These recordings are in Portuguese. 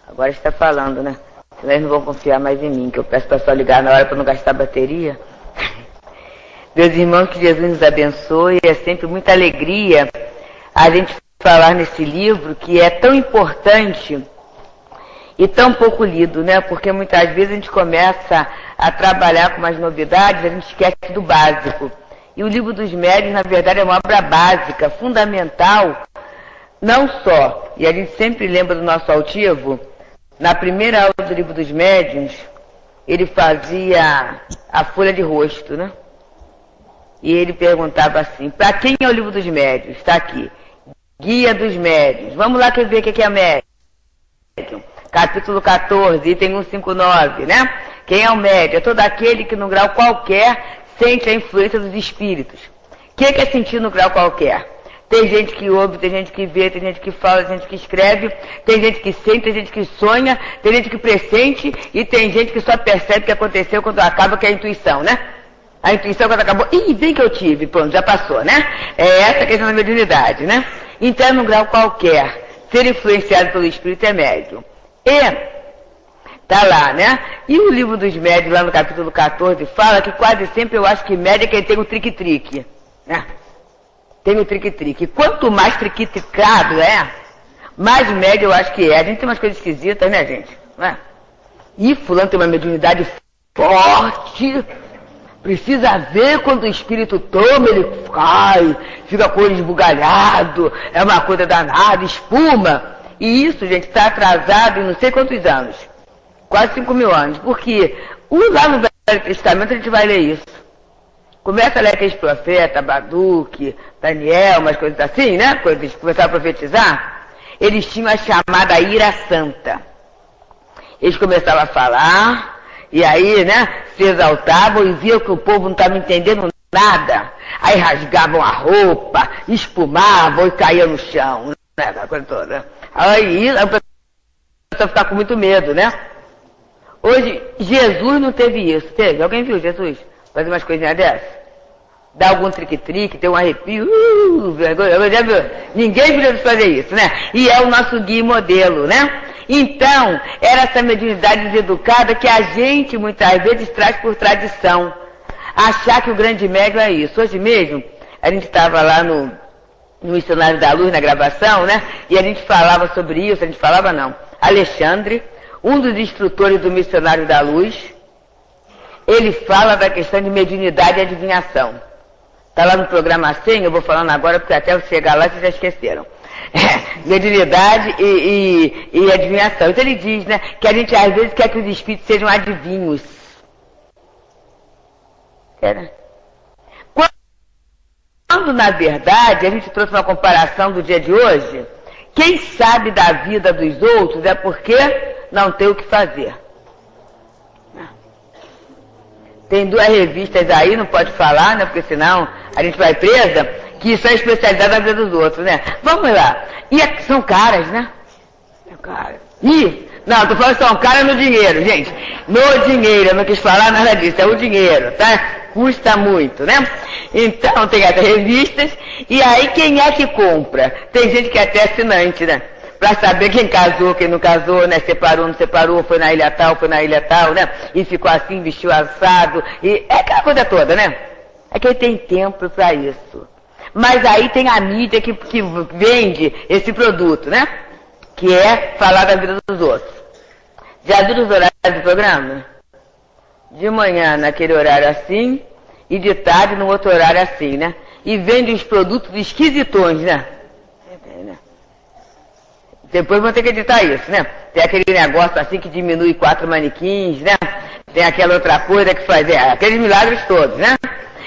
Agora está falando, né? Senão eles não vão confiar mais em mim, que eu peço para só ligar na hora para não gastar bateria. Meus irmãos, que Jesus nos abençoe. É sempre muita alegria a gente falar nesse livro que é tão importante e tão pouco lido, né? Porque muitas vezes a gente começa a trabalhar com umas novidades, a gente esquece do básico. E o Livro dos Médiuns, na verdade, é uma obra básica, fundamental, não só, e a gente sempre lembra do nosso altivo, na primeira aula do Livro dos Médiuns, ele fazia a folha de rosto, né? E ele perguntava assim, para quem é o Livro dos Médiuns? Está aqui. Guia dos Médiuns. Vamos lá ver o que é médium. Capítulo 14, item 159, né? Quem é o médium? É todo aquele que, no grau qualquer, sente a influência dos espíritos. O que é sentir no grau qualquer? Tem gente que ouve, tem gente que vê, tem gente que fala, tem gente que escreve, tem gente que sente, tem gente que sonha, tem gente que pressente e tem gente que só percebe o que aconteceu quando acaba, que é a intuição, né? A intuição quando acabou, bem que eu tive, pronto, já passou, né? É essa a questão da mediunidade, né? Então, num grau qualquer, ser influenciado pelo espírito é médium. E, tá lá, né? E o Livro dos Médiuns, lá no capítulo 14, fala que quase sempre eu acho que médium é quem tem o trique-trique, né? Tem o trique-trique. Quanto mais trique-tricado mais médio eu acho que é. A gente tem umas coisas esquisitas, né, gente? Não é? E fulano tem uma mediunidade forte. Precisa ver quando o espírito toma, ele cai, fica com o olho esbugalhado, é uma coisa danada, espuma. E isso, gente, está atrasado em não sei quantos anos. Quase 5.000 anos. Porque lá no Velho Testamento a gente vai ler isso. Começa a ler aqueles profetas, Abaduque, Daniel, umas coisas assim, né? Quando eles começaram a profetizar, eles tinham a chamada ira santa. Eles começavam a falar, e aí, né, se exaltavam e viam que o povo não estava entendendo nada. Aí rasgavam a roupa, espumavam e caíam no chão, né? Aquela coisa toda. Aí a pessoa ficava com muito medo, né? Hoje, Jesus não teve isso, teve? Alguém viu Jesus fazer umas coisinhas dessas? Dá algum trique-trique, tem um arrepio, já viu? Ninguém podia fazer isso, né? E é o nosso guia e modelo, né? Então, era essa mediunidade deseducada que a gente, muitas vezes, traz por tradição. Achar que o grande médium é isso. Hoje mesmo, a gente estava lá no Missionário da Luz, na gravação, né? E a gente falava sobre isso, a gente falava não. Alexandre, um dos instrutores do Missionário da Luz, ele fala da questão de mediunidade e adivinhação. Está lá no programa 100, eu vou falando agora, porque até eu chegar lá vocês já esqueceram. Mediunidade e adivinhação. Então ele diz, né, que a gente às vezes quer que os espíritos sejam adivinhos. né? Quando, na verdade, a gente trouxe uma comparação do dia de hoje, quem sabe da vida dos outros é porque não tem o que fazer. Tem duas revistas aí, não pode falar, né? Porque senão a gente vai presa, que são especializadas na vida dos outros, né? Vamos lá. E são caras, né? São caras. Não, tô falando que são caras no dinheiro, gente. No dinheiro, eu não quis falar nada disso, é o dinheiro, tá? Custa muito, né? Então tem até revistas, e aí quem é que compra? Tem gente que é até assinante, né? Pra saber quem casou, quem não casou, né? Separou, não separou, foi na ilha tal, né? E ficou assim, vestiu assado, e é aquela coisa toda, né? É que tem tempo pra isso. Mas aí tem a mídia que vende esse produto, né? Que é falar da vida dos outros. Já viram os horários do programa? De manhã naquele horário assim, e de tarde no outro horário assim, né? E vende os produtos esquisitões, né? Depois vão ter que editar isso, né? Tem aquele negócio assim que diminui 4 manequins, né? Tem aquela outra coisa que faz, aqueles milagres todos, né?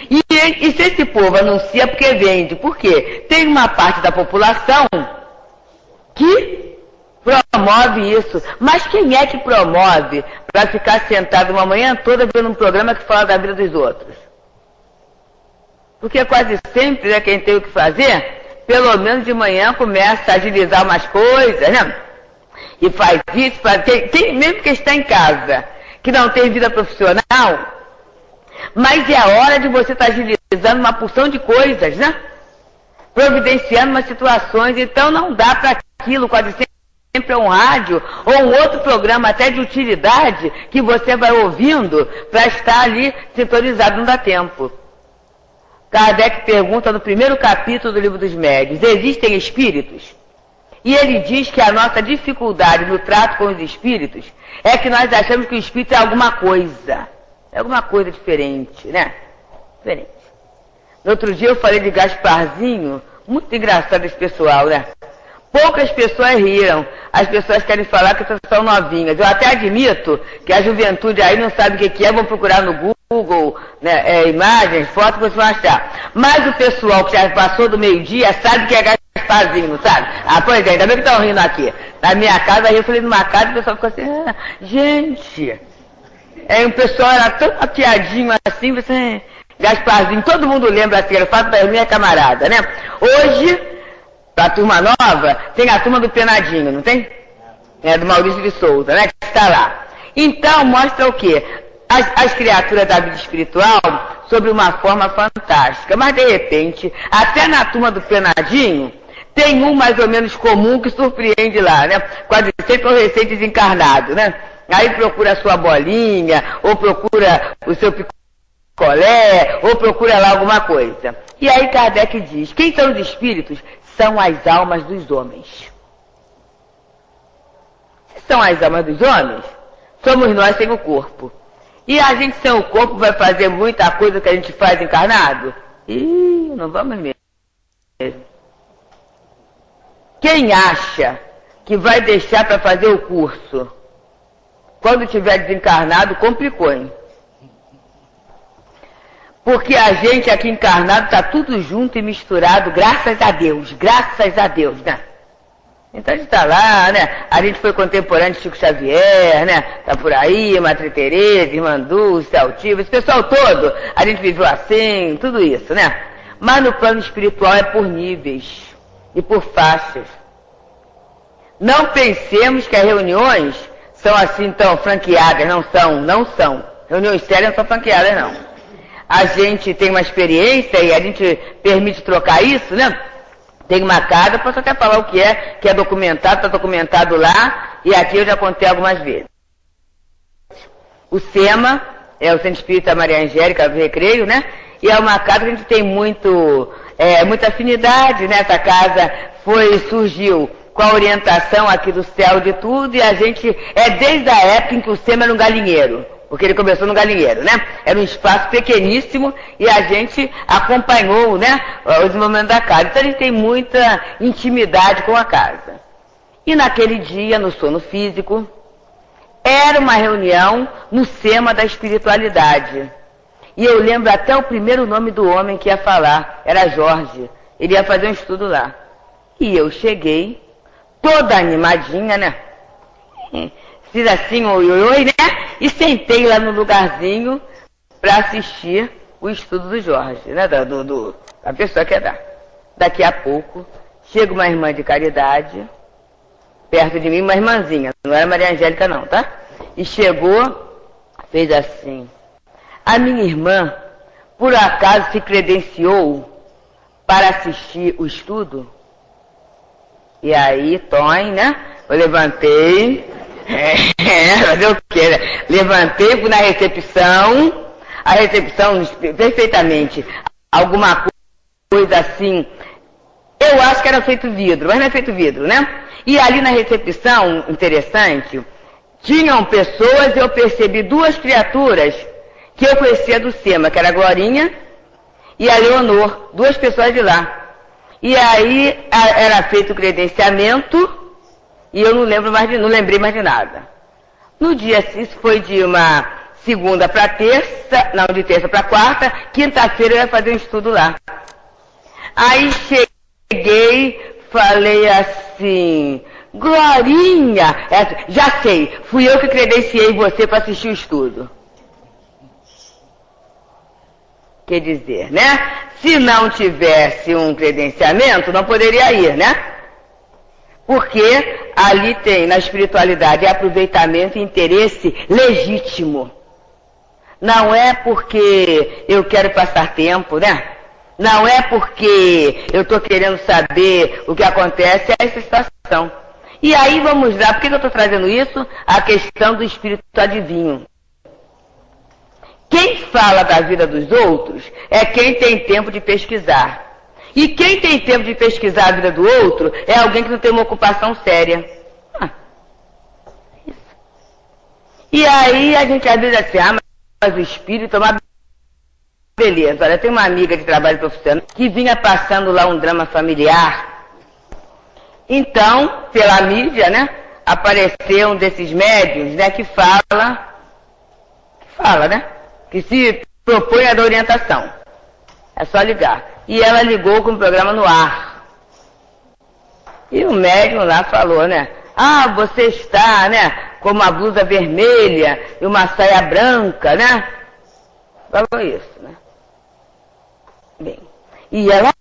E se esse povo anuncia porque vende? Por quê? Tem uma parte da população que promove isso. Mas quem é que promove para ficar sentado uma manhã toda vendo um programa que fala da vida dos outros? Porque quase sempre, né, quem tem o que fazer, pelo menos de manhã começa a agilizar umas coisas, né? E faz isso, tem mesmo que está em casa, que não tem vida profissional, mas é a hora de você estar agilizando uma porção de coisas, né? providenciando umas situações, então não dá para aquilo, quase sempre é um rádio ou um outro programa até de utilidade que você vai ouvindo para estar ali sintonizado, não dá tempo. Kardec pergunta no primeiro capítulo do Livro dos Médiuns, existem espíritos? E ele diz que a nossa dificuldade no trato com os espíritos é que nós achamos que o espírito é alguma coisa diferente, né? Diferente. No outro dia eu falei de Gasparzinho, muito engraçado esse pessoal, né? Poucas pessoas riram, as pessoas querem falar que são novinhas. Eu até admito que a juventude aí não sabe o que é, vão procurar no Google, né, imagens, fotos, vocês vão achar. Mas o pessoal que já passou do meio-dia sabe que é Gasparzinho, não sabe? Ah, pois é, ainda bem que estão rindo aqui. Na minha casa, aí eu falei numa casa, o pessoal ficou assim, gente, o pessoal era tão maquiadinho assim, você, Gasparzinho, todo mundo lembra assim, era o fato da minha camarada, né? Hoje, a turma nova, tem a turma do Penadinho, não tem? Do Maurício de Souza, né? Que está lá. Então, mostra o quê? As criaturas da vida espiritual sobre uma forma fantástica. Mas, de repente, até na turma do Penadinho, tem um mais ou menos comum que surpreende lá, né? Quase sempre o recém-desencarnado, né? Aí procura a sua bolinha, ou procura o seu picolé, ou procura lá alguma coisa. E aí Kardec diz, quem são os espíritos? São as almas dos homens. Se são as almas dos homens, somos nós sem o corpo. E a gente sem o corpo vai fazer muita coisa que a gente faz encarnado? Ih, não vamos mesmo. Quem acha que vai deixar para fazer o curso quando tiver desencarnado, complicou, hein? Porque a gente aqui encarnado está tudo junto e misturado, graças a Deus, né? Então a gente está lá, né? A gente foi contemporâneo de Chico Xavier, né? Tá por aí, Madre Teresa, Irmã Dulce, Altiva, esse pessoal todo, a gente viveu assim, tudo isso, né? Mas no plano espiritual é por níveis e por faixas. Não pensemos que as reuniões são assim tão franqueadas, não são. Reuniões sérias não são franqueadas, não. A gente tem uma experiência e a gente permite trocar isso, né? Tem uma casa, posso até falar o que é documentado, está documentado lá, e aqui eu já contei algumas vezes. O SEMA, é o Centro Espírita Maria Angélica do Recreio, né? E é uma casa que a gente tem muita afinidade, né? Essa casa surgiu com a orientação aqui do céu de tudo, e a gente, desde a época em que o SEMA era um galinheiro. Porque ele começou no galinheiro, né? Era um espaço pequeníssimo e a gente acompanhou, né, o desenvolvimento da casa. Então a gente tem muita intimidade com a casa. E naquele dia, no sono físico, era uma reunião no SEMA da espiritualidade. E eu lembro até o primeiro nome do homem que ia falar, era Jorge. Ele ia fazer um estudo lá. E eu cheguei, toda animadinha, né? Fiz assim, oi, né? E sentei lá no lugarzinho para assistir o estudo do Jorge, né? Da pessoa que ia dar. Daqui a pouco, chega uma irmã de caridade, perto de mim, uma irmãzinha, não era Maria Angélica não, tá? E chegou, fez assim. A minha irmã, por acaso, se credenciou para assistir o estudo? E aí, Tom, né? Eu levantei... fazer o quê, né? Levantei, fui na recepção, a recepção perfeitamente, alguma coisa assim, eu acho que era feito vidro, mas não é feito vidro, né? E ali na recepção, interessante, tinham pessoas, eu percebi duas criaturas que eu conhecia do SEMA, que era a Glorinha e a Leonor, duas pessoas de lá. E aí era feito o credenciamento, e eu não lembrei mais de nada. No dia, isso foi de uma segunda para terça, não, de terça para quarta, quinta-feira eu ia fazer um estudo lá. Aí cheguei, falei assim, Glorinha, já sei, fui eu que credenciei você para assistir o estudo. Quer dizer, né? Se não tivesse um credenciamento, não poderia ir, né? Porque ali tem, na espiritualidade, aproveitamento e interesse legítimo. Não é porque eu quero passar tempo, né? Não é porque eu estou querendo saber o que acontece, é essa situação. E aí vamos lá, por que eu estou trazendo isso? A questão do espírito adivinho. Quem fala da vida dos outros é quem tem tempo de pesquisar. E quem tem tempo de pesquisar a vida do outro é alguém que não tem uma ocupação séria. Isso. E aí a gente às vezes assim, mas o espírito é uma beleza. Olha, tem uma amiga de trabalho profissional que vinha passando lá um drama familiar. Então, pela mídia, né, apareceu um desses médiuns, né, que fala, né, que se propõe a dar orientação. É só ligar. E ela ligou com o programa no ar. E o médium lá falou, né, você está, né, com uma blusa vermelha e uma saia branca, né? Falou isso, né? Bem, e ela,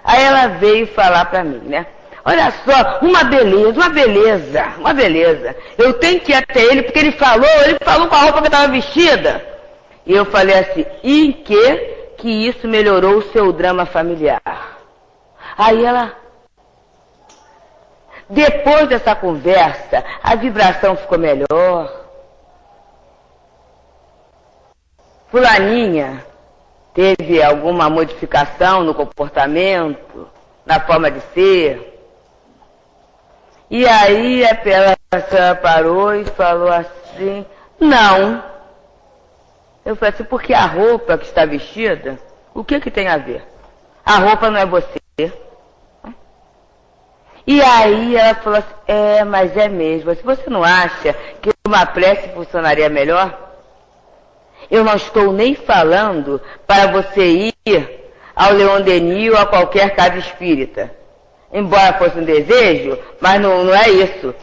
aí ela veio falar para mim, né? Olha só, uma beleza. Eu tenho que ir até ele, porque ele falou com a roupa que eu estava vestida. E eu falei assim, e em que isso melhorou o seu drama familiar? Aí ela, depois dessa conversa, a vibração ficou melhor. Fulaninha teve alguma modificação no comportamento, na forma de ser. E aí a pessoa parou e falou assim, não. Eu falei assim, porque a roupa que está vestida, o que tem a ver? A roupa não é você. E aí ela falou assim, mas é mesmo. Você não acha que uma prece funcionaria melhor? Eu não estou nem falando para você ir ao Leon Denis ou a qualquer casa espírita. Embora fosse um desejo, mas não é isso.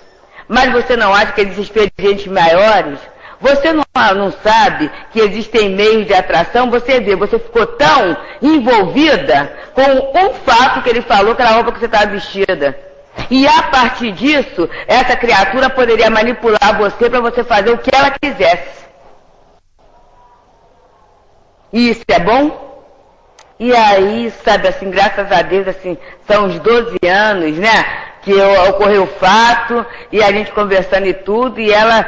Mas você não acha que existem expedientes maiores? Você não sabe que existem meios de atração? Você vê, você ficou tão envolvida com um fato que ele falou, que era a roupa que você estava vestida. E a partir disso, essa criatura poderia manipular você para você fazer o que ela quisesse. E isso é bom? E aí, sabe, assim, graças a Deus, assim, são uns 12 anos, né, que ocorreu o fato, e a gente conversando e tudo, e ela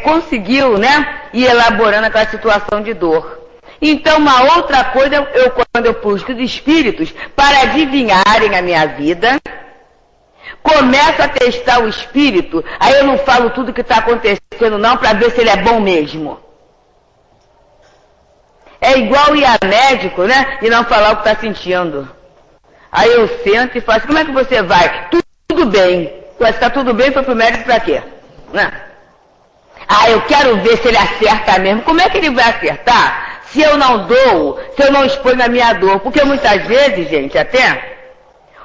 conseguiu, né, ir elaborando aquela situação de dor. Então, uma outra coisa, quando eu busco os espíritos para adivinharem a minha vida, começo a testar o espírito, aí eu não falo tudo que está acontecendo não, para ver se ele é bom mesmo. É igual ir a médico, né? E não falar o que está sentindo. Aí eu sento e falo assim, como é que você vai? Tudo bem. Se está tudo bem, foi pro médico para quê? Né? Eu quero ver se ele acerta mesmo. Como é que ele vai acertar se eu não exponho na minha dor? Porque muitas vezes, gente, até,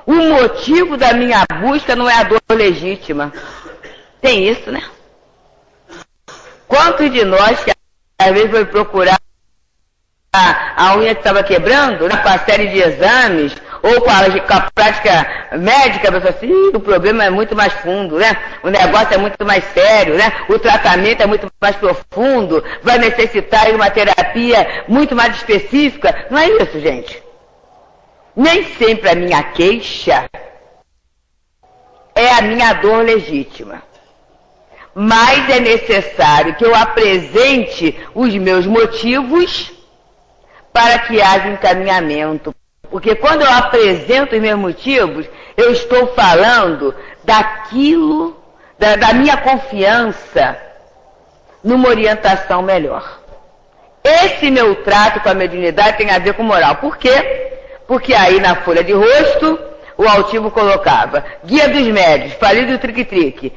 o motivo da minha busca não é a dor legítima. Tem isso, né? Quantos de nós que às vezes foi procurar a unha que estava quebrando, né, com a série de exames, ou com a prática médica, a pessoa assim, o problema é muito mais fundo, né? O negócio é muito mais sério, né? O tratamento é muito mais profundo, vai necessitar de uma terapia muito mais específica. Não é isso, gente. Nem sempre a minha queixa é a minha dor legítima. Mas é necessário que eu apresente os meus motivos para que haja encaminhamento. Porque quando eu apresento os meus motivos, eu estou falando daquilo, da minha confiança numa orientação melhor. Esse meu trato com a mediunidade tem a ver com moral. Por quê? Porque aí na folha de rosto, o altivo colocava Guia dos Médios, Falido do Trique-Trique,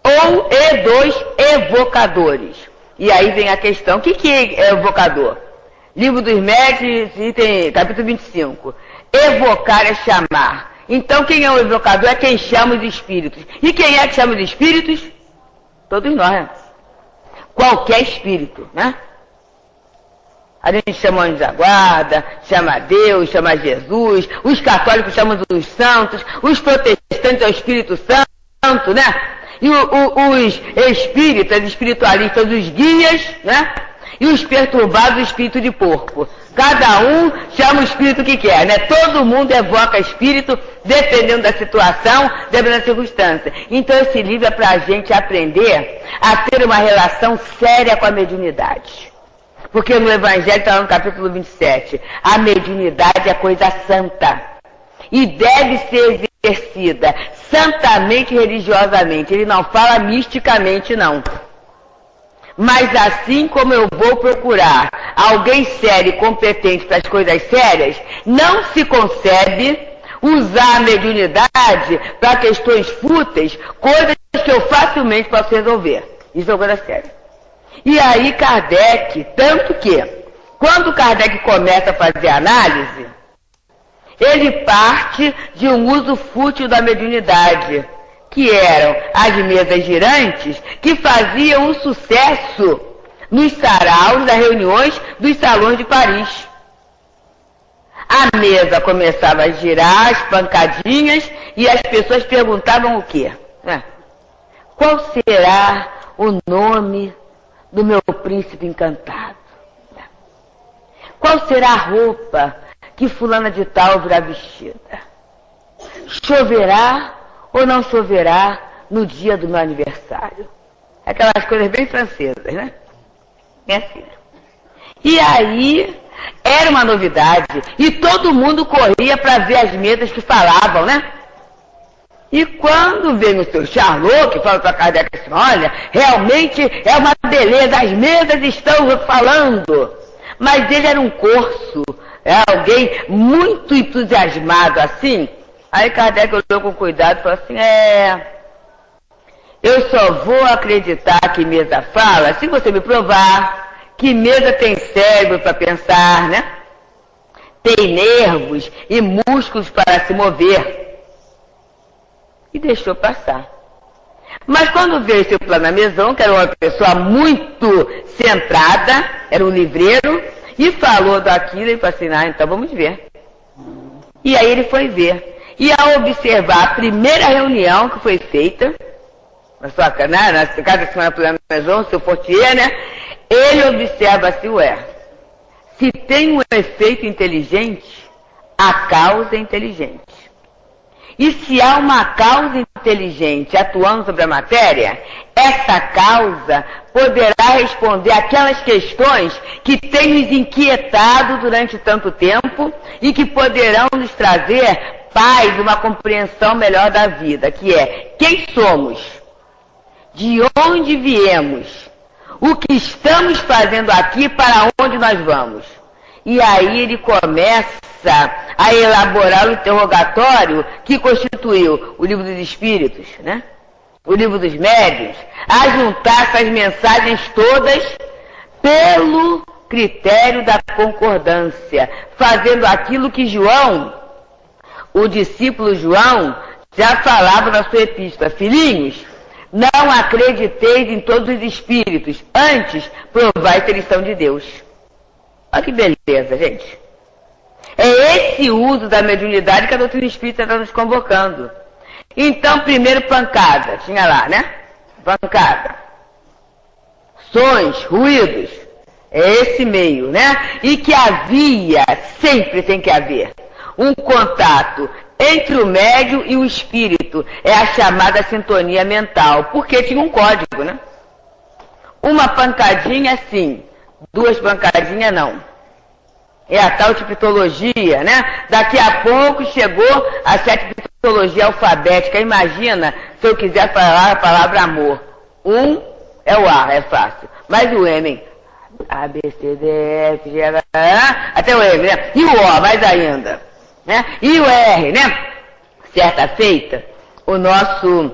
ou E2 evocadores. E aí vem a questão, o que é evocador? Livro dos Médios, item, capítulo 25. Evocar é chamar. Então quem é o evocador é quem chama os espíritos. E quem é que chama os espíritos? Todos nós, né? Qualquer espírito, né? A gente chama o anjo da guarda, chama Deus, chama Jesus, os católicos chamam os santos, os protestantes é o Espírito Santo, né? E os espíritas, espiritualistas, os guias, né? E os perturbados, o espírito de porco. Cada um chama o espírito que quer, né? Todo mundo evoca espírito, dependendo da situação, dependendo da circunstância. Então esse livro é para a gente aprender a ter uma relação séria com a mediunidade. Porque no Evangelho está no capítulo 27, a mediunidade é coisa santa. E deve ser exercida santamente e religiosamente. Ele não fala misticamente, não. Mas assim como eu vou procurar alguém sério e competente para as coisas sérias, não se concebe usar a mediunidade para questões fúteis, coisas que eu facilmente posso resolver. Isso é uma coisa séria. E aí Kardec, tanto que, quando Kardec começa a fazer análise, ele parte de um uso fútil da mediunidade, que eram as mesas girantes, que faziam um sucesso nos saraus, nas reuniões dos salões de Paris. A mesa começava a girar, as pancadinhas, e as pessoas perguntavam o quê? Qual será o nome do meu príncipe encantado? Qual será a roupa que fulana de tal virá vestida? Choverá ou não choverá no dia do meu aniversário? Aquelas coisas bem francesas, né? É assim. E aí, era uma novidade. E todo mundo corria para ver as mesas que falavam, né? E quando vem o seu Charlot, que fala para Kardec assim, olha, realmente é uma beleza, as mesas estão falando. Mas ele era um corso, alguém muito entusiasmado assim. Aí Kardec olhou com cuidado e falou assim, eu só vou acreditar que mesa fala se você me provar que mesa tem cérebro para pensar, né? Tem nervos e músculos para se mover. E deixou passar. Mas quando veio seu Planamezão, que era uma pessoa muito centrada, era um livreiro, e falou daquilo, e falou assim, então vamos ver. E aí ele foi ver. E ao observar a primeira reunião que foi feita, na sua casa da senhora Planamezão, seu portier, né? Ele observa assim, se tem um efeito inteligente, a causa é inteligente. E se há uma causa inteligente atuando sobre a matéria, essa causa poderá responder aquelas questões que têm nos inquietado durante tanto tempo e que poderão nos trazer paz, uma compreensão melhor da vida, que é quem somos, de onde viemos, o que estamos fazendo aqui, para onde nós vamos. E aí ele começa a elaborar o interrogatório que constituiu o Livro dos Espíritos, né? O Livro dos Médiuns, a juntar essas mensagens todas pelo critério da concordância, fazendo aquilo que João, o discípulo João, já falava na sua epístola: filhinhos, não acrediteis em todos os espíritos, antes provai se eles são de Deus. Olha que beleza, gente. É esse uso da mediunidade que a doutrina espírita está nos convocando. Então, primeiro pancada, tinha lá, né? Pancada. Sons, ruídos, é esse meio, né? E que havia, sempre tem que haver, um contato entre o médium e o espírito. É a chamada sintonia mental, porque tinha um código, né? Uma pancadinha sim, duas pancadinhas não. É a tal tipologia, né? Daqui a pouco chegou a tipologia alfabética. Imagina se eu quiser falar a palavra amor. Um é o A, é fácil. Mas o M, A, B, C, D, F, G, H, até o M, né? E o O, mais ainda, né? E o R, né? Certa feita, o nosso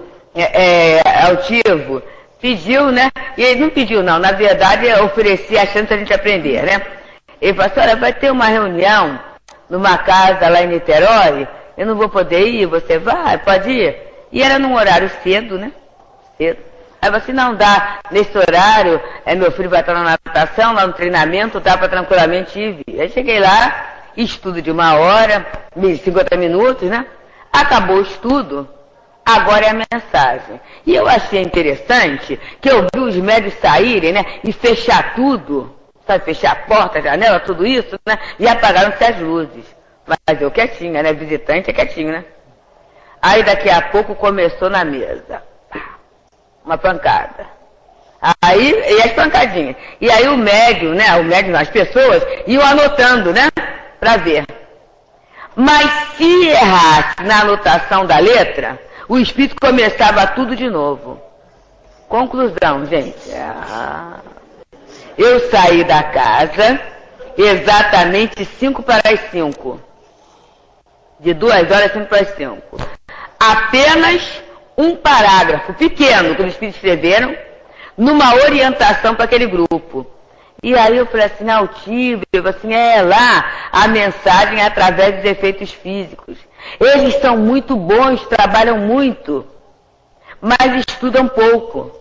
altivo pediu, né? E ele não pediu, não. Na verdade, eu ofereci a chance de a gente aprender, né? Ele falou assim, olha, vai ter uma reunião numa casa lá em Niterói, eu não vou poder ir, você vai, pode ir? E era num horário cedo, né? Cedo. Aí você não dá, nesse horário, meu filho vai estar na natação, lá no treinamento, dá para tranquilamente ir vir. Aí cheguei lá, estudo de 1 hora, 50 minutos, né? Acabou o estudo, agora é a mensagem. E eu achei interessante que eu vi os médios saírem, né? E fechar tudo. sabe, fechar a porta, a janela, tudo isso, né? E apagaram-se as luzes. Mas eu quietinha, né? Visitante é quietinho, né? Aí daqui a pouco começou na mesa. Uma pancada. Aí, e as pancadinhas. E aí o médium, né? O médium, as pessoas iam anotando, né? Pra ver. Mas se errasse na anotação da letra, o espírito começava tudo de novo. Conclusão, gente. Eu saí da casa exatamente 5 para as 5. De 2 horas, 5 para as 5. Apenas um parágrafo pequeno que os espíritos escreveram numa orientação para aquele grupo. E aí eu falei assim, altivo, assim, lá a mensagem é através dos efeitos físicos. Eles são muito bons, trabalham muito, mas estudam pouco.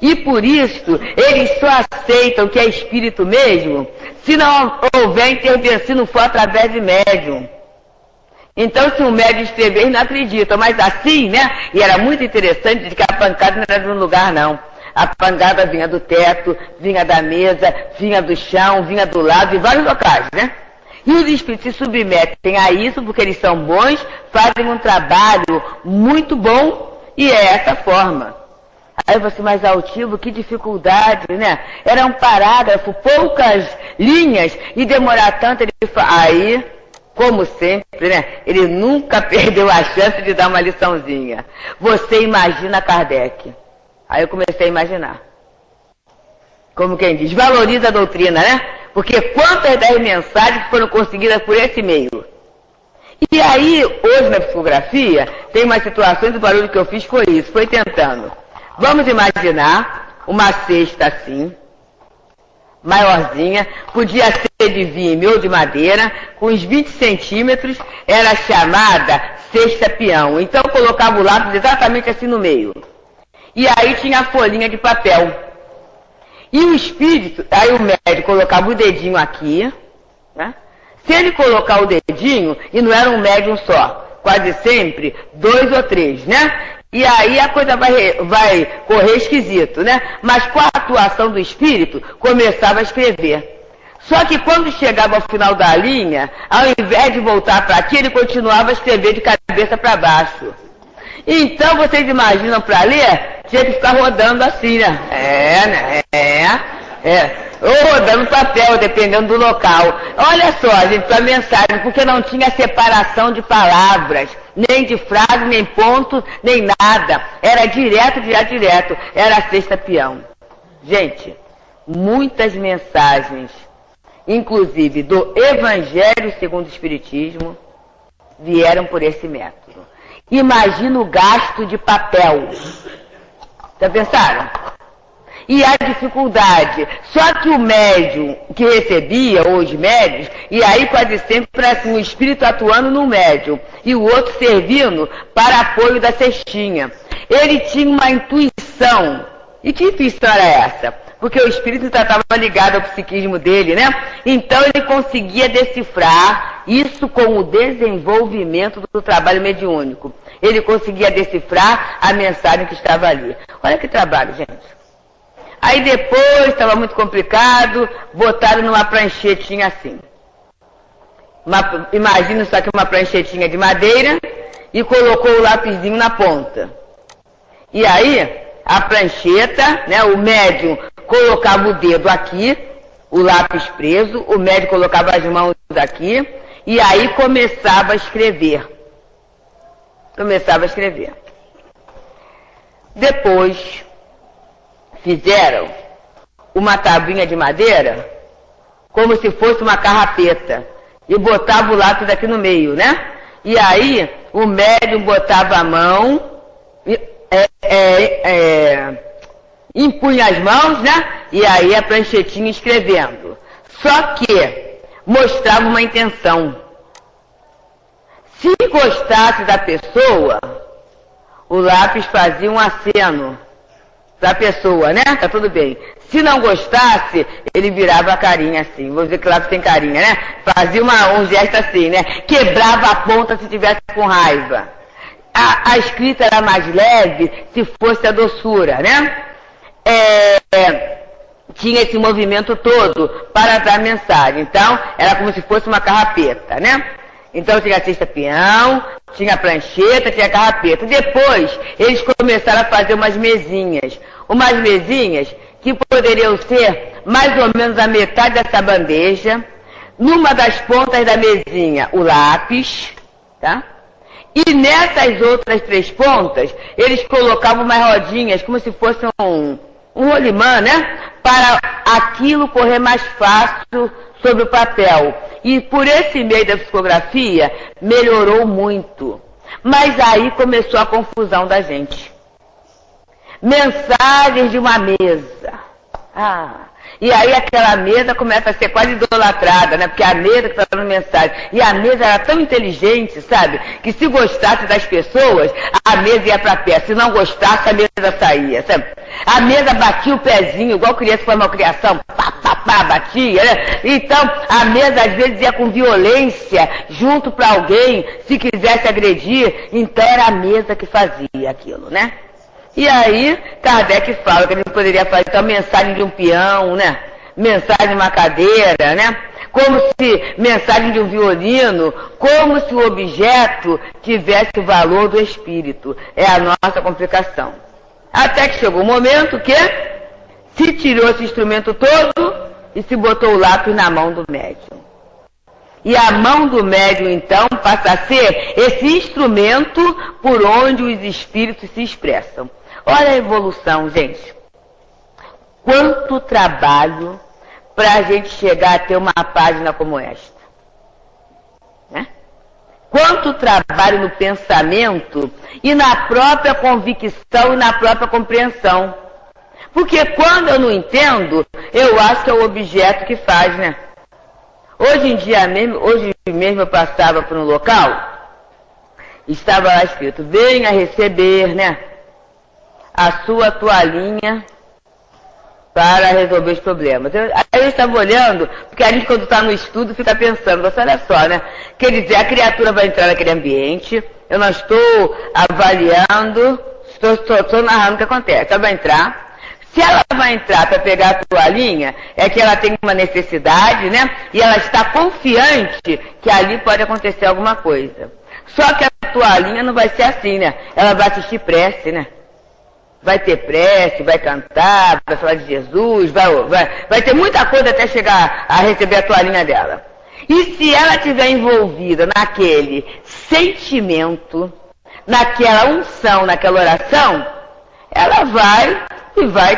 E por isso, eles só aceitam que é espírito mesmo, se não houver intervenção, se não for através de médium. Então, se o médium escrever, eles não acreditam. Mas assim, né? E era muito interessante de que a pancada não era de um lugar, não. A pancada vinha do teto, vinha da mesa, vinha do chão, vinha do lado, de vários locais, né? E os espíritos se submetem a isso porque eles são bons, fazem um trabalho muito bom e é essa forma. Aí você, mas altivo, que dificuldade, né? Era um parágrafo, poucas linhas e demorar tanto. Aí, como sempre, né? Ele nunca perdeu a chance de dar uma liçãozinha. Você imagina Kardec. Aí eu comecei a imaginar. Como quem diz, valoriza a doutrina, né? Porque quantas das mensagens foram conseguidas por esse meio? E aí, hoje na psicografia, tem umas situações, o barulho que eu fiz foi isso, foi tentando. Vamos imaginar uma cesta assim, maiorzinha, podia ser de vime ou de madeira, com uns 20 centímetros, era chamada cesta peão. Então eu colocava o lápis exatamente assim no meio. E aí tinha a folhinha de papel. E o espírito, aí o médium colocava o dedinho aqui, né? Se ele colocar o dedinho, e não era um médium só, quase sempre 2 ou 3, né? E aí a coisa vai correr esquisito, né? Mas com a atuação do espírito, começava a escrever. Só que quando chegava ao final da linha, ao invés de voltar para aqui, ele continuava a escrever de cabeça para baixo. Então, vocês imaginam para ler, tinha que ficar rodando assim, né? Ou rodando papel, dependendo do local. Olha só, gente, a mensagem, porque não tinha separação de palavras, nem de frase, nem ponto, nem nada. Era direto. Era a cesta peão. Gente, muitas mensagens, inclusive do Evangelho segundo o Espiritismo, vieram por esse método. Imagina o gasto de papel. Já pensaram? E a dificuldade. Só que o médium que recebia, ou os médios, e aí quase sempre assim, um espírito atuando no médium, e o outro servindo para apoio da cestinha. Ele tinha uma intuição. E que intuição era essa? Porque o espírito estava ligado ao psiquismo dele, né? Então ele conseguia decifrar isso com o desenvolvimento do trabalho mediúnico. Ele conseguia decifrar a mensagem que estava ali. Olha que trabalho, gente. Aí depois, estava muito complicado, botaram numa pranchetinha assim. Imagina só que uma pranchetinha de madeira e colocou o lapisinho na ponta. E aí, a prancheta, né, o médium colocava o dedo aqui, o lápis preso, o médium colocava as mãos aqui, e aí começava a escrever. Depois, fizeram uma tabuinha de madeira, como se fosse uma carrapeta, e botava o lápis aqui no meio, né? E aí, o médium botava a mão, impunha as mãos, né? E aí a pranchetinha escrevendo. Só que mostrava uma intenção. Se gostasse da pessoa, o lápis fazia um aceno para a pessoa, né? Tá tudo bem. Se não gostasse, ele virava a carinha assim. Vou dizer que o lápis tem carinha, né? Fazia um gesto assim, né? Quebrava a ponta se tivesse com raiva. A escrita era mais leve se fosse a doçura, né? tinha esse movimento todo para dar mensagem. Então, era como se fosse uma carrapeta, né? Então tinha a cesta peão, tinha a prancheta, tinha a carrapeta. Depois, eles começaram a fazer umas mesinhas que poderiam ser mais ou menos a metade dessa bandeja. Numa das pontas da mesinha, o lápis, tá? E nessas outras 3 pontas, eles colocavam umas rodinhas, como se fosse um rolimã, né? Para aquilo correr mais fácil sobre o papel. E por esse meio da psicografia, melhorou muito. Mas aí começou a confusão da gente. Mensagens de uma mesa. E aí aquela mesa começa a ser quase idolatrada, né? Porque a mesa que está dando mensagem. E a mesa era tão inteligente, sabe? Que se gostasse das pessoas, a mesa ia para pé. Se não gostasse, a mesa saía, sabe? A mesa batia o pezinho, igual criança foi uma criação. Pá, pá, pá, batia, né? Então, a mesa às vezes ia com violência junto para alguém, se quisesse agredir. Então era a mesa que fazia aquilo, né? E aí, Kardec fala que a gente poderia fazer então, mensagem de um peão, né? Mensagem de uma cadeira, né? Como se mensagem de um violino, como se o objeto tivesse o valor do espírito. É a nossa complicação. Até que chegou o momento que se tirou esse instrumento todo e se botou o lápis na mão do médium. E a mão do médium, então, passa a ser esse instrumento por onde os espíritos se expressam. Olha a evolução, gente. Quanto trabalho para a gente chegar a ter uma página como esta. Né? Quanto trabalho no pensamento e na própria convicção e na própria compreensão. Porque quando eu não entendo, eu acho que é o objeto que faz, né? Hoje mesmo eu passava por um local, estava lá escrito, venha receber, né, a sua toalhinha para resolver os problemas. Aí eu estava olhando, porque a gente quando está no estudo fica pensando, você olha só, né, quer dizer, a criatura vai entrar naquele ambiente, eu não estou avaliando, estou narrando o que acontece, ela vai entrar. Se ela vai entrar para pegar a toalhinha, é que ela tem uma necessidade, né? E ela está confiante que ali pode acontecer alguma coisa. Só que a toalhinha não vai ser assim, né? Ela vai assistir prece, né? Vai ter prece, vai cantar, vai falar de Jesus, vai ter muita coisa até chegar a receber a toalhinha dela. E se ela estiver envolvida naquele sentimento, naquela unção, naquela oração, ela vai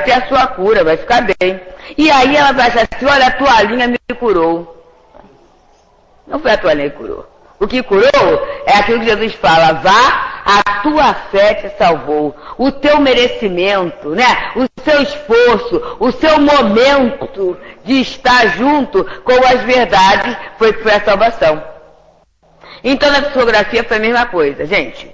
ter a sua cura, vai ficar bem. E aí ela vai achar assim, olha, a toalhinha me curou. Não foi a toalhinha que curou. O que curou é aquilo que Jesus fala, vá, a tua fé te salvou. O teu merecimento, né? O seu esforço, o seu momento de estar junto com as verdades foi a salvação. Então na psicografia foi a mesma coisa, gente.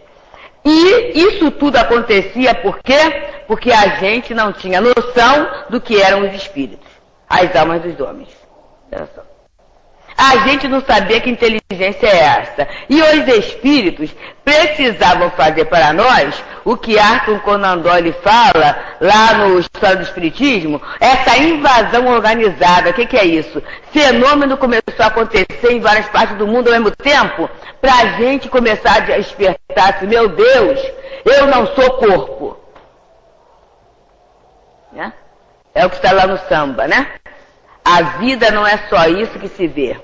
E isso tudo acontecia por quê? Porque a gente não tinha noção do que eram os espíritos, as almas dos homens. Olha só. A gente não sabia que inteligência é essa. E os espíritos precisavam fazer para nós o que Arthur Conan Doyle fala lá no História do Espiritismo, essa invasão organizada. O que é isso? Fenômeno começou a acontecer em várias partes do mundo ao mesmo tempo, para a gente começar a despertar assim, meu Deus, eu não sou corpo. Né? É o que está lá no samba, né? A vida não é só isso que se vê.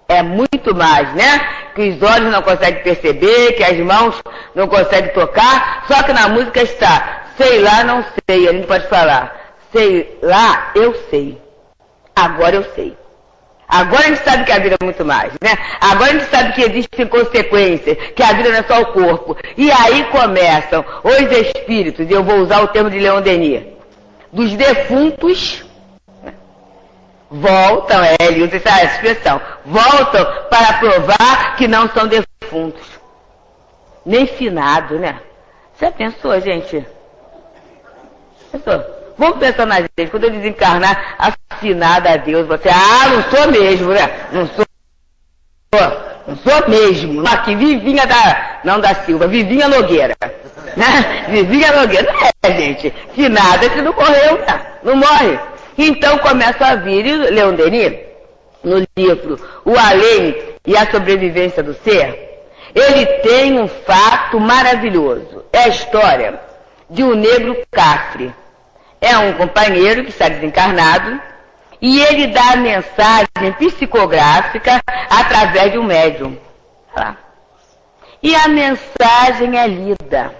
É muito mais, né? Que os olhos não conseguem perceber, que as mãos não conseguem tocar, só que na música está, sei lá, não sei, a gente pode falar, sei lá, eu sei, agora eu sei. Agora a gente sabe que a vida é muito mais, né? Agora a gente sabe que existem consequências, que a vida não é só o corpo. E aí começam os espíritos, e eu vou usar o termo de Leon Denis, dos defuntos, voltam, ele usa essa expressão, voltam para provar que não são defuntos. Nem finado, né? Você pensou, gente? Pensou? Vamos pensar na gente, quando eu desencarnar, afinada a Deus, você, não sou mesmo, né? Não sou mesmo. Aqui, Vivinha não da Silva, Vivinha Nogueira. Né? Vivinha Nogueira, não é, gente? Finada que não morreu, né? Não morre. Então começa a vir, e Leon Denis, no livro O Além e a Sobrevivência do Ser, ele tem um fato maravilhoso. É a história de um negro cafre. É um companheiro que está desencarnado e ele dá a mensagem psicográfica através de um médium. E a mensagem é lida.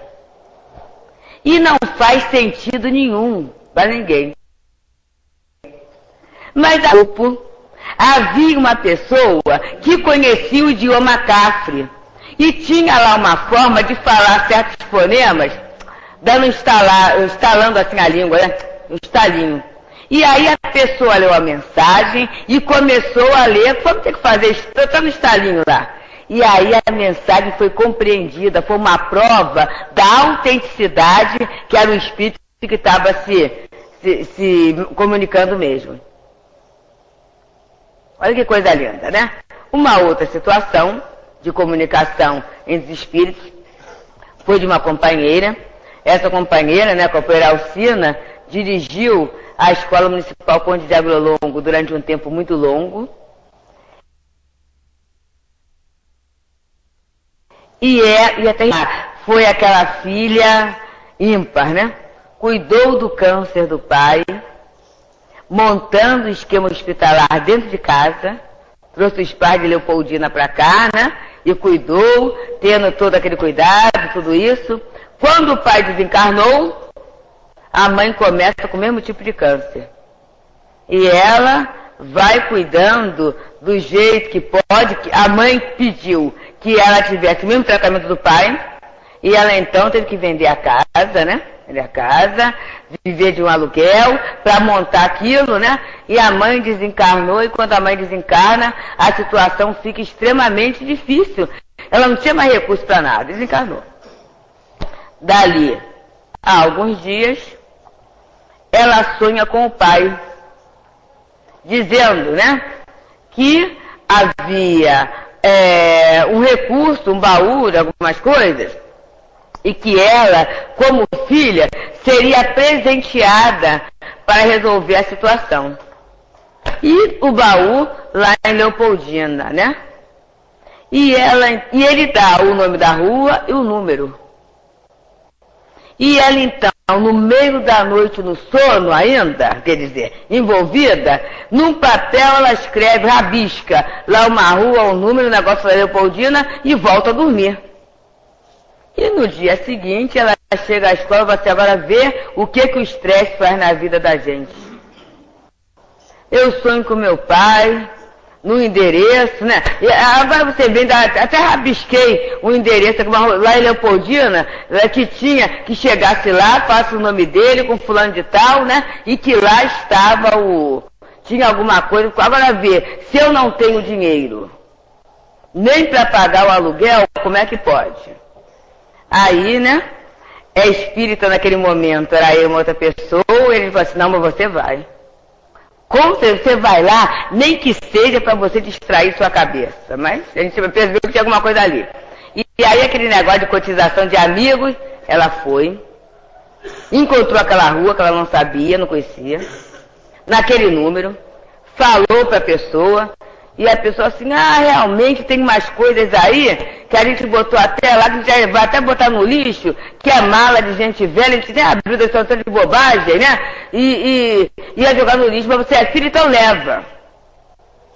E não faz sentido nenhum para ninguém. Mas havia uma pessoa que conhecia o idioma cafre e tinha lá uma forma de falar certos fonemas, dando estalando assim a língua, né? Um estalinho. E aí a pessoa leu a mensagem e começou a ler, vamos ter que fazer, está no estalinho lá. E aí a mensagem foi compreendida, foi uma prova da autenticidade que era o espírito que estava se comunicando mesmo. Olha que coisa linda, né? Uma outra situação de comunicação entre os espíritos foi de uma companheira. Essa companheira, né, a companheira Alcina, dirigiu a Escola Municipal Conde de Agrolongo durante um tempo muito longo. E até foi aquela filha ímpar, né? Cuidou do câncer do pai, montando o esquema hospitalar dentro de casa, trouxe os pais de Leopoldina para cá, né? E cuidou, tendo todo aquele cuidado, tudo isso. Quando o pai desencarnou, a mãe começa com o mesmo tipo de câncer. E ela vai cuidando do jeito que pode. A mãe pediu que ela tivesse o mesmo tratamento do pai, e ela então teve que vender a casa, né? Vender a casa, viver de um aluguel para montar aquilo, né? E a mãe desencarnou, e quando a mãe desencarna, a situação fica extremamente difícil. Ela não tinha mais recurso para nada, desencarnou. Dali a alguns dias, ela sonha com o pai, dizendo, né, que havia um recurso, um baú de algumas coisas, e que ela, como filha, seria presenteada para resolver a situação. E o baú lá em Leopoldina, né? E ele dá o nome da rua e o número. E ela então, no meio da noite, no sono ainda, quer dizer, envolvida, num papel ela escreve, rabisca lá uma rua, um número, um negócio da Leopoldina e volta a dormir. E no dia seguinte ela chega à escola e você agora vê o que o estresse faz na vida da gente. Eu sonho com meu pai, no endereço, né? E agora você vê, até rabisquei o endereço lá em Leopoldina, que tinha que chegasse lá, passa o nome dele com fulano de tal, né? E que lá estava tinha alguma coisa. Agora vê, se eu não tenho dinheiro, nem para pagar o aluguel, como é que pode? Aí, né? É espírita naquele momento, era eu uma outra pessoa, ele falou assim, não, mas você vai. Como você vai lá, nem que seja para você distrair sua cabeça. Mas a gente percebeu que tinha alguma coisa ali. E aí aquele negócio de cotização de amigos, ela foi, encontrou aquela rua que ela não sabia, não conhecia, naquele número, falou para a pessoa, e a pessoa assim, realmente tem umas coisas aí que a gente botou até lá, que a gente vai até botar no lixo, que é mala de gente velha, a gente tem abrido essa de bobagem, né? E ia jogar no lixo, mas você é filho, então leva.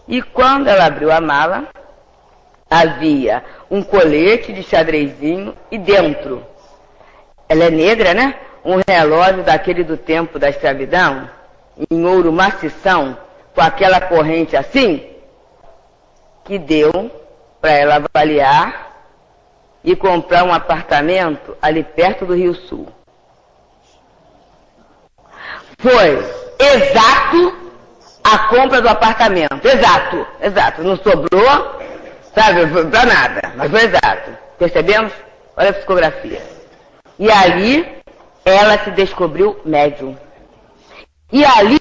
E quando ela abriu a mala, havia um colete de xadrezinho e dentro, ela é negra, né? Um relógio daquele do tempo da escravidão, em ouro macição, com aquela corrente assim, que deu para ela avaliar e comprar um apartamento ali perto do Rio Sul. Foi exato a compra do apartamento. Exato. Não sobrou, sabe, para nada, mas foi exato. Percebemos? Olha a psicografia. E ali ela se descobriu médium. E ali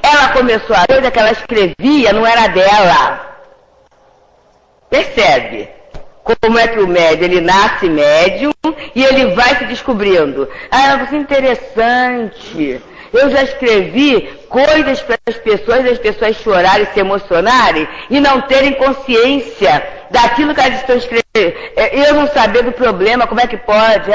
ela começou a coisa que ela escrevia, não era dela. Percebe como é que o médium, ele nasce médium e ele vai se descobrindo. Ela falou assim, interessante, eu já escrevi coisas para as pessoas chorarem, se emocionarem e não terem consciência daquilo que elas estão escrevendo. Eu não saber do problema, como é que pode?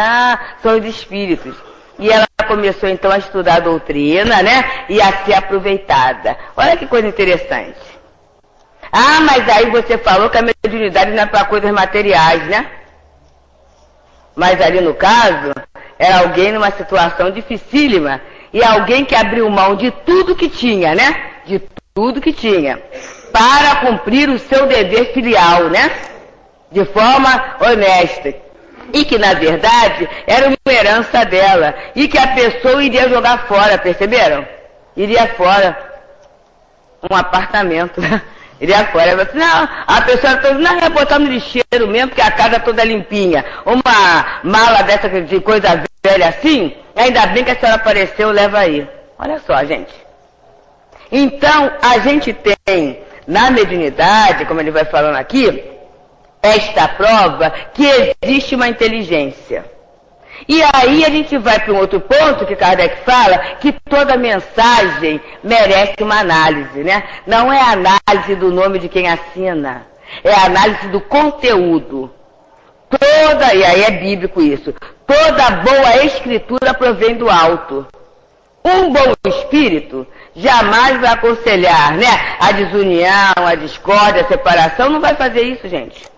São os espíritos. E ela começou então a estudar a doutrina, né? E a ser aproveitada. Olha que coisa interessante. Mas aí você falou que a mediunidade não é para coisas materiais, né? Mas ali no caso, era alguém numa situação dificílima. E alguém que abriu mão de tudo que tinha, né? De tudo que tinha. Para cumprir o seu dever filial, né? De forma honesta. E que, na verdade, era uma herança dela. E que a pessoa iria jogar fora, perceberam? Iria fora. Um apartamento, né? Iria fora. Ela disse, não, a pessoa toda, não, ia botar no lixeiro mesmo, porque a casa toda limpinha. Uma mala dessa de coisa velha assim, ainda bem que a senhora apareceu, leva aí. Olha só, gente. Então, a gente tem na mediunidade, como ele vai falando aqui, esta prova que existe uma inteligência. E aí a gente vai para um outro ponto que Kardec fala, que toda mensagem merece uma análise, né? Não é a análise do nome de quem assina, é a análise do conteúdo. E aí é bíblico isso, toda boa escritura provém do alto. Um bom espírito jamais vai aconselhar, né? A desunião, a discórdia, a separação, não vai fazer isso, gente.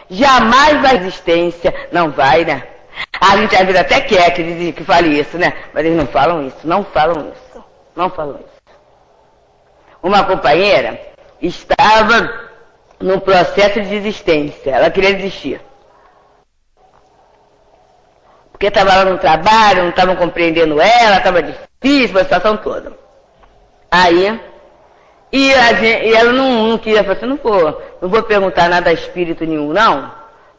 Jamais vai existência, não vai, né? A gente às vezes até quer que fale isso, né? Mas eles não falam isso, não falam isso, não falam isso. Uma companheira estava num processo de desistência, ela queria desistir. Porque estava lá no trabalho, não estavam compreendendo ela, estava difícil, a situação toda. Aí, e ela não queria, falou assim, não vou perguntar nada a espírito nenhum, não,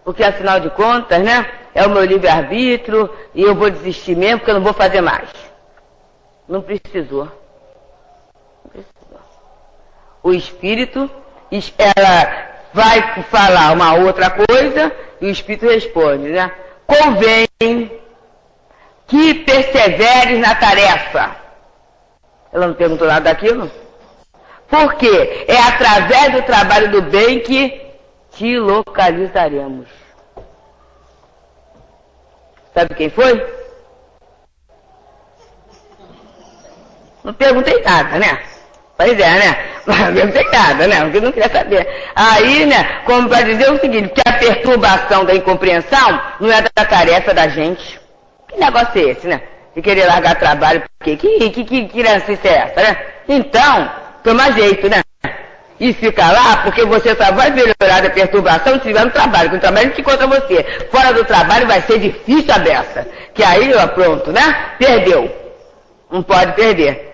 porque afinal de contas, né, é o meu livre-arbítrio e eu vou desistir mesmo porque eu não vou fazer mais. Não precisou. Não precisou. O espírito, ela vai falar uma outra coisa e o espírito responde, né? Convém que perseveres na tarefa. Ela não perguntou nada daquilo? Porque é através do trabalho do bem que te localizaremos. Sabe quem foi? Não perguntei nada, né? Pois é, né? Não perguntei nada, né? Porque eu não queria saber. Aí, né, como para dizer o seguinte, que a perturbação da incompreensão não é da tarefa da gente. Que negócio é esse, né? De querer largar trabalho, porque que criancice é essa, né? Então, toma jeito, né? E fica lá, porque você só vai melhorar da perturbação se estiver no trabalho. Com o trabalho que contra você. Fora do trabalho vai ser difícil a beça. Que aí, ó, pronto, né? Perdeu. Não pode perder.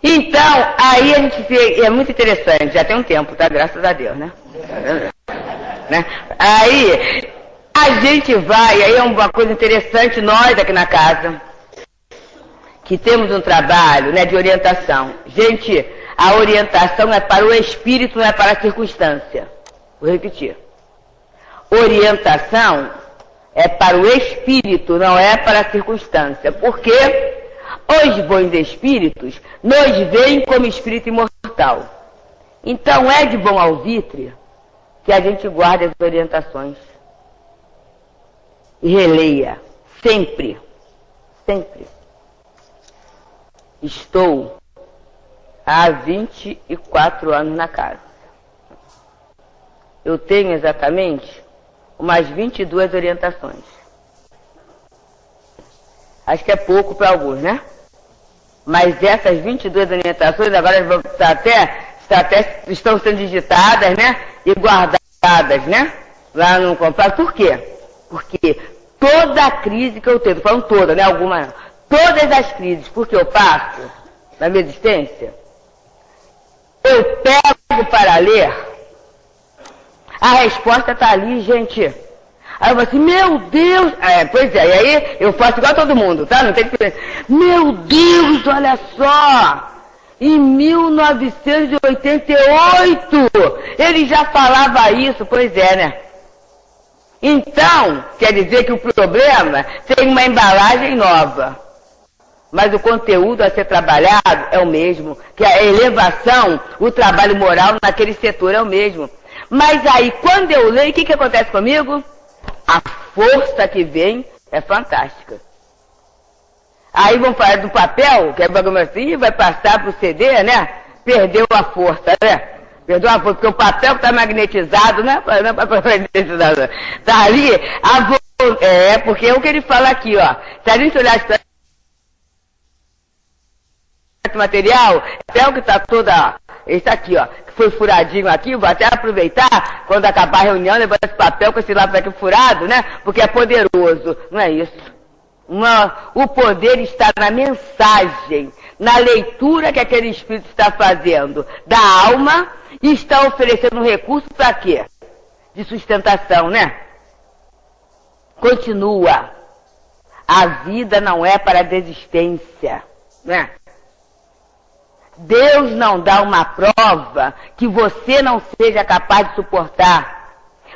Então, aí a gente vê, é muito interessante, já tem um tempo, tá? Graças a Deus, né? Aí, a gente vai, aí é uma coisa interessante, nós aqui na casa, que temos um trabalho, né, de orientação. Gente, a orientação é para o espírito, não é para a circunstância. Vou repetir. Orientação é para o espírito, não é para a circunstância. Por quê? Os bons espíritos nos veem como espírito imortal. Então é de bom alvitre que a gente guarde as orientações. E releia. Sempre. Sempre. Estou há 24 anos na casa. Eu tenho exatamente umas 22 orientações. Acho que é pouco para alguns, né? Mas essas 22 orientações agora estão sendo digitadas, né? E guardadas, né? Lá no computador. Por quê? Porque toda a crise que eu tenho, tô falando toda, né? Alguma, todas as crises, porque eu passo na minha existência, eu pego para ler, a resposta está ali, gente. Aí eu falo assim, meu Deus, pois é, e aí eu faço igual a todo mundo, tá? Não tem diferença. Meu Deus, olha só, em 1988, ele já falava isso, pois é, né? Então, quer dizer que o problema tem uma embalagem nova. Mas o conteúdo a ser trabalhado é o mesmo, que a elevação, o trabalho moral naquele setor é o mesmo. Mas aí, quando eu leio, o que acontece comigo? A força que vem é fantástica. Aí vão falar do papel, que é bagulho assim, vai passar para o CD, né? Perdeu a força, né? Perdeu a força, porque o papel está magnetizado, né? Tá ali, porque é o que ele fala aqui, ó. Se a gente olhar esse material, até o que está toda, esse aqui, ó, que foi furadinho aqui, vou até aproveitar, quando acabar a reunião, levar esse papel com esse lápis aqui furado, né? Porque é poderoso, não é isso? O poder está na mensagem, na leitura que aquele espírito está fazendo da alma e está oferecendo um recurso para quê? De sustentação, né? Continua. A vida não é para a desistência, né? Deus não dá uma prova que você não seja capaz de suportar.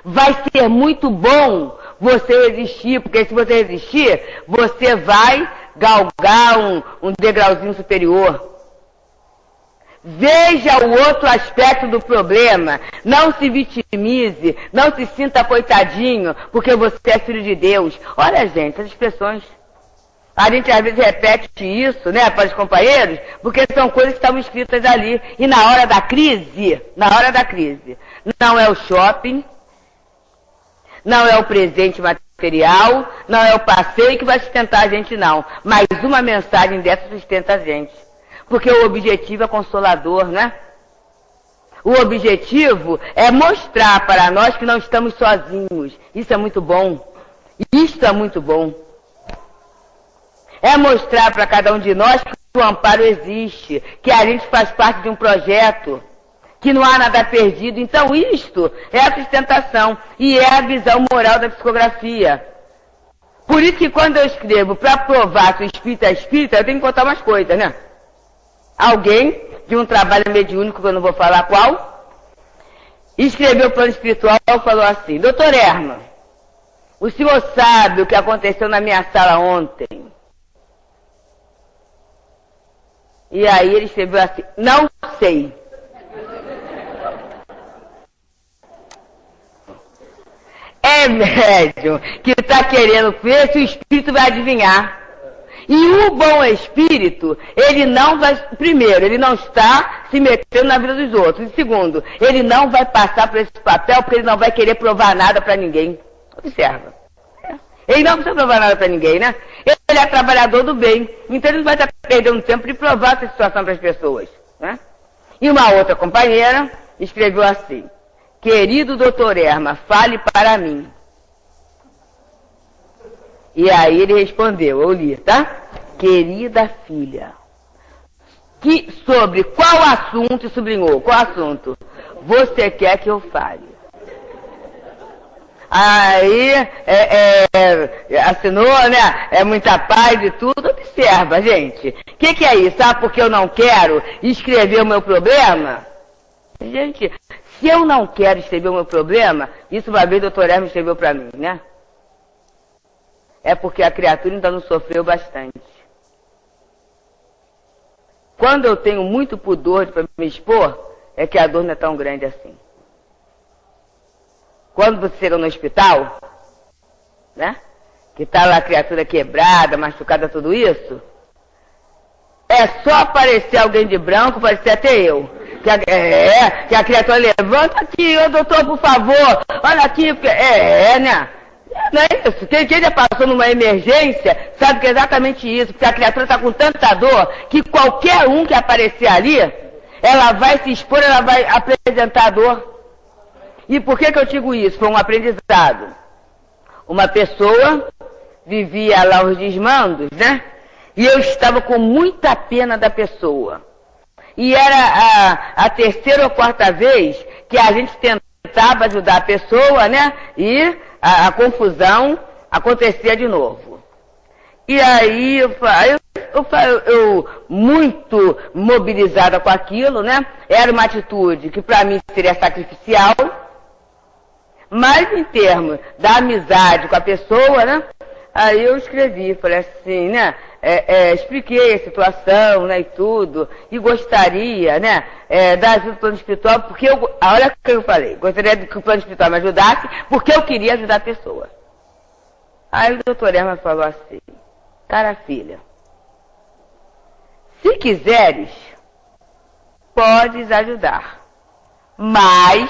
Vai ser muito bom você resistir, porque se você resistir, você vai galgar um degrauzinho superior. Veja o outro aspecto do problema. Não se vitimize, não se sinta coitadinho, porque você é filho de Deus. Olha, gente, as expressões. A gente às vezes repete isso, né, para os companheiros, porque são coisas que estavam escritas ali. E na hora da crise, não é o shopping, não é o presente material, não é o passeio que vai sustentar a gente, não. Mas uma mensagem dessa sustenta a gente. Porque o objetivo é consolador, né? O objetivo é mostrar para nós que não estamos sozinhos. Isso é muito bom. Isso é muito bom. É mostrar para cada um de nós que o amparo existe, que a gente faz parte de um projeto, que não há nada perdido. Então isto é a sustentação e é a visão moral da psicografia. Por isso que quando eu escrevo para provar que o espírito é espírita, eu tenho que contar umas coisas, né? Alguém de um trabalho mediúnico, que eu não vou falar qual, escreveu o plano espiritual e falou assim: Doutor Herman, o senhor sabe o que aconteceu na minha sala ontem? E aí ele escreveu assim: não sei. É médium que está querendo ver se o espírito vai adivinhar. E o bom espírito, ele não vai, primeiro, ele não está se metendo na vida dos outros. E segundo, ele não vai passar por esse papel porque ele não vai querer provar nada para ninguém. Observa. Ele não precisa provar nada para ninguém, né? Ele é trabalhador do bem. Então ele não vai estar perdendo tempo de provar essa situação para as pessoas, né? E uma outra companheira escreveu assim: querido doutor Herman, fale para mim. E aí ele respondeu, eu li, tá? Querida filha, sobre qual assunto, e sublinhou, qual assunto você quer que eu fale? Aí assinou, né? É muita paz e tudo. Observa, gente. O que é isso? Sabe por que eu não quero escrever o meu problema? Gente, se eu não quero escrever o meu problema, isso uma vez o doutor Hermes escreveu para mim, né? É porque a criatura ainda não sofreu bastante. Quando eu tenho muito pudor para me expor, é que a dor não é tão grande assim. Quando você chega no hospital, né? Que está lá a criatura quebrada, machucada, tudo isso, é só aparecer alguém de branco, pode ser até eu. Que a criatura levanta aqui, ô doutor, por favor, olha aqui, né? Não é isso. Quem já passou numa emergência sabe que é exatamente isso, porque a criatura está com tanta dor que qualquer um que aparecer ali, ela vai se expor, ela vai apresentar a dor. E por que eu digo isso? Foi um aprendizado. Uma pessoa vivia lá os desmandos, né? E eu estava com muita pena da pessoa. E era a terceira ou quarta vez que a gente tentava ajudar a pessoa, né? E a confusão acontecia de novo. E aí eu muito mobilizada com aquilo, né? Era uma atitude que para mim seria sacrificial, mas em termos da amizade com a pessoa, né? Aí eu escrevi, falei assim, né? expliquei a situação, né, e tudo, e gostaria, né, da ajuda do plano espiritual, porque olha o que eu falei, gostaria que o plano espiritual me ajudasse, porque eu queria ajudar a pessoa. Aí o doutor Herman falou assim, cara filha, se quiseres, podes ajudar, mas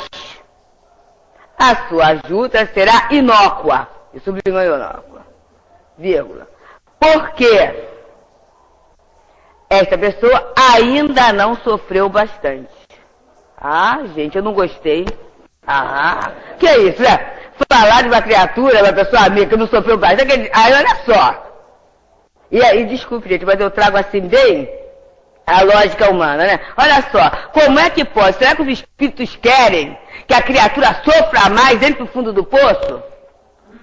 a sua ajuda será inócua, e sublinhou inócua, vírgula, porque esta pessoa ainda não sofreu bastante. Ah, gente, eu não gostei. Ah, que é isso, né? Falar de uma criatura, uma pessoa amiga que não sofreu bastante, aí olha só. E aí, desculpe, gente, mas eu trago assim bem a lógica humana, né? Olha só, como é que pode? Será que os espíritos querem que a criatura sofra mais dentro do fundo do poço?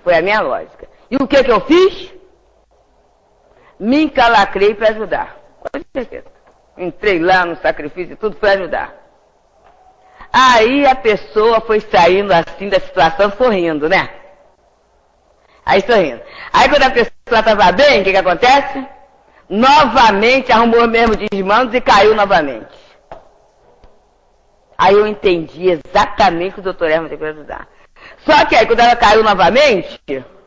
Foi a minha lógica. E o que eu fiz? Me encalacrei para ajudar. Com certeza. Entrei lá no sacrifício e tudo para ajudar. Aí a pessoa foi saindo assim da situação sorrindo, né? Aí sorrindo. Aí quando a pessoa estava bem, o que acontece? Novamente arrumou o mesmo desmando e caiu novamente. Aí eu entendi exatamente o que o doutor Herman tem que ajudar. Só que aí quando ela caiu novamente,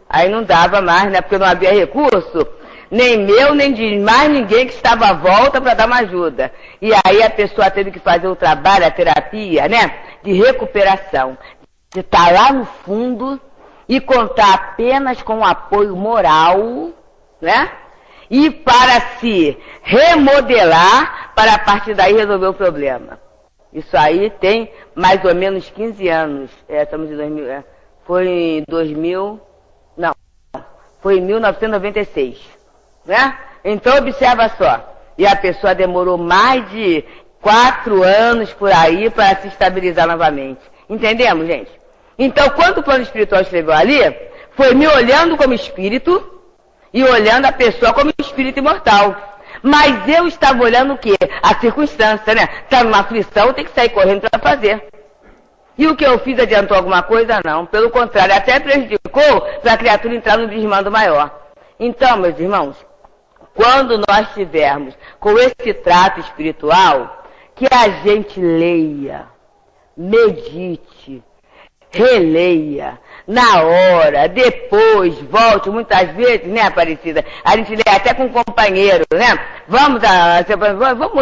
aí não dava mais, né? Porque não havia recurso, nem meu, nem de mais ninguém que estava à volta para dar uma ajuda. E aí a pessoa teve que fazer o trabalho, a terapia, né? De recuperação. De estar lá no fundo e contar apenas com o apoio moral, né? E para se remodelar, para a partir daí resolver o problema. Isso aí tem mais ou menos 15 anos. Estamos em 2000, foi em 2000, não, foi em 1996, né? Então observa só, e a pessoa demorou mais de 4 anos por aí para se estabilizar novamente. Entendemos, gente? Então, quando o plano espiritual escreveu ali, foi me olhando como espírito e olhando a pessoa como espírito imortal. Mas eu estava olhando o quê? A circunstância, né? Está numa aflição, tem que sair correndo para fazer. E o que eu fiz adiantou alguma coisa? Não. Pelo contrário, até prejudicou para a criatura entrar no desmando maior. Então, meus irmãos, quando nós tivermos com esse trato espiritual, que a gente leia, medite, releia, na hora, depois, volte, muitas vezes, né, Aparecida? A gente lê até com um companheiro, né? Vamos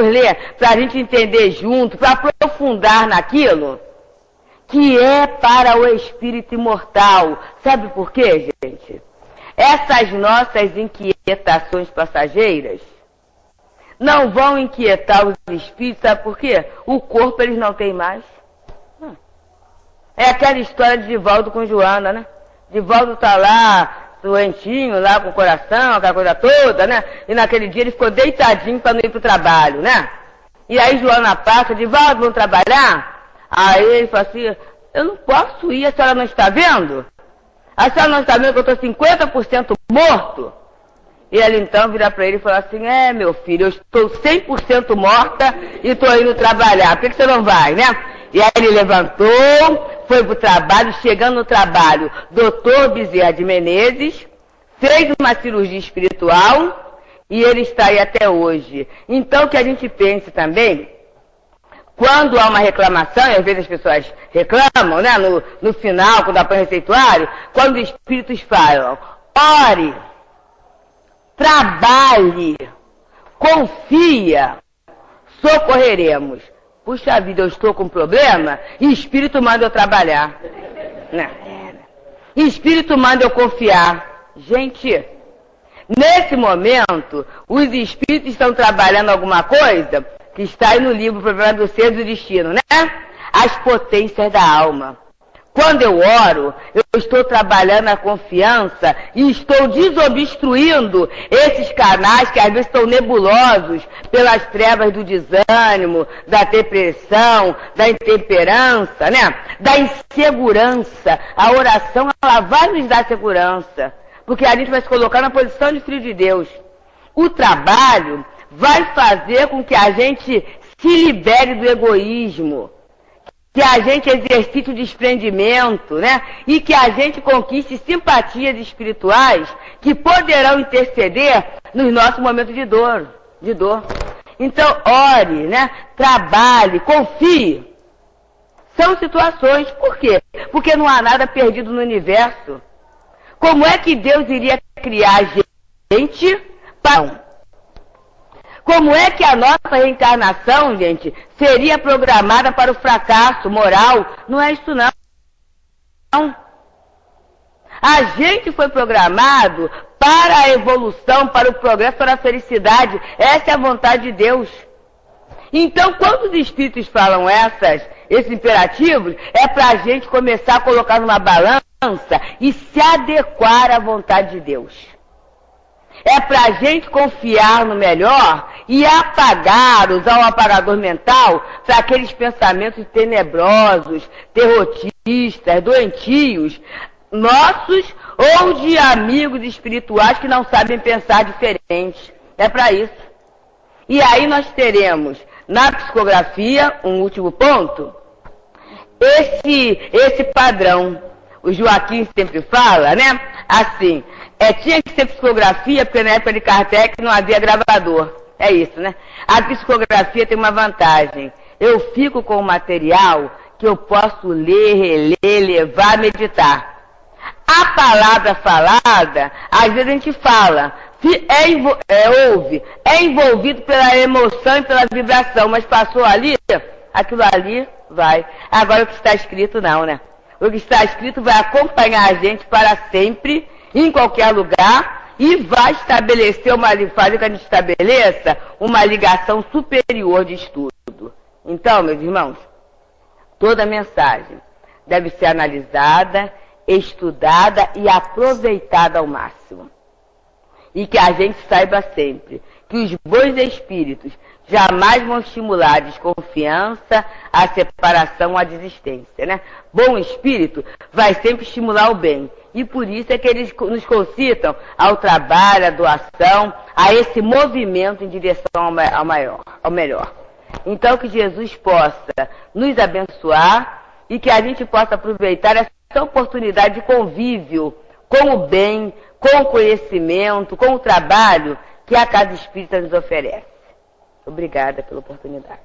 ler para a gente entender junto, para aprofundar naquilo que é para o espírito imortal. Sabe por quê, gente? Essas nossas inquietações passageiras não vão inquietar os espíritos, sabe por quê? O corpo eles não têm mais. É aquela história de Divaldo com Joana, né? Divaldo tá lá, doentinho, lá com o coração, aquela coisa toda, né? E naquele dia ele ficou deitadinho para não ir pro trabalho, né? E aí Joana passa, Divaldo, vamos trabalhar? Aí ele fala assim, eu não posso ir, a senhora não está vendo? A senhora não está vendo que eu estou 50% morto? E ela então vira para ele e fala assim, meu filho, eu estou 100% morta e estou indo trabalhar, por que você não vai, né? E aí ele levantou, foi para o trabalho, chegando no trabalho, doutor Bezerra de Menezes, fez uma cirurgia espiritual e ele está aí até hoje. Então que a gente pense também, quando há uma reclamação, e às vezes as pessoas reclamam, né, no final, quando apanha o receituário, quando os espíritos falam, ore, trabalhe, confia, socorreremos. Puxa vida, eu estou com um problema e espírito manda eu trabalhar. Não. Espírito manda eu confiar. Gente, nesse momento, os espíritos estão trabalhando alguma coisa que está aí no livro Problema do Ser e do Destino, né? As potências da alma. Quando eu oro, eu estou trabalhando a confiança e estou desobstruindo esses canais que às vezes estão nebulosos pelas trevas do desânimo, da depressão, da intemperança, né? Da insegurança. A oração, ela vai nos dar segurança, porque a gente vai se colocar na posição de filho de Deus. O trabalho vai fazer com que a gente se libere do egoísmo, que a gente exercite o desprendimento, né? E que a gente conquiste simpatias espirituais que poderão interceder nos nossos momentos de dor. Então, ore, né? Trabalhe, confie. São situações. Por quê? Porque não há nada perdido no universo. Como é que Deus iria criar gente para... Como é que a nossa reencarnação, gente, seria programada para o fracasso moral? Não é isso, não. A gente foi programado para a evolução, para o progresso, para a felicidade. Essa é a vontade de Deus. Então, quando os espíritos falam esses imperativos, é para a gente começar a colocar numa balança e se adequar à vontade de Deus. É para a gente confiar no melhor e usar o apagador mental para aqueles pensamentos tenebrosos, terroristas, doentios, nossos ou de amigos espirituais que não sabem pensar diferente. É para isso. E aí nós teremos na psicografia, um último ponto, esse padrão. O Joaquim sempre fala, né? Assim, tinha que ser psicografia, porque na época de Kardec não havia gravador. É isso, né? A psicografia tem uma vantagem. Eu fico com o material que eu posso ler, reler, levar, meditar. A palavra falada, às vezes a gente fala, ouve, é envolvido pela emoção e pela vibração, mas passou ali, aquilo ali vai. Agora o que está escrito não, né? O que está escrito vai acompanhar a gente para sempre, em qualquer lugar, e vai fazer que a gente estabeleça uma ligação superior de estudo. Então, meus irmãos, toda mensagem deve ser analisada, estudada e aproveitada ao máximo. E que a gente saiba sempre que os bons espíritos jamais vão estimular a desconfiança, a separação, a desistência, né? Bom espírito vai sempre estimular o bem. E por isso é que eles nos concitam ao trabalho, à doação, a esse movimento em direção ao melhor. Então que Jesus possa nos abençoar e que a gente possa aproveitar essa oportunidade de convívio com o bem, com o conhecimento, com o trabalho que a Casa Espírita nos oferece. Obrigada pela oportunidade.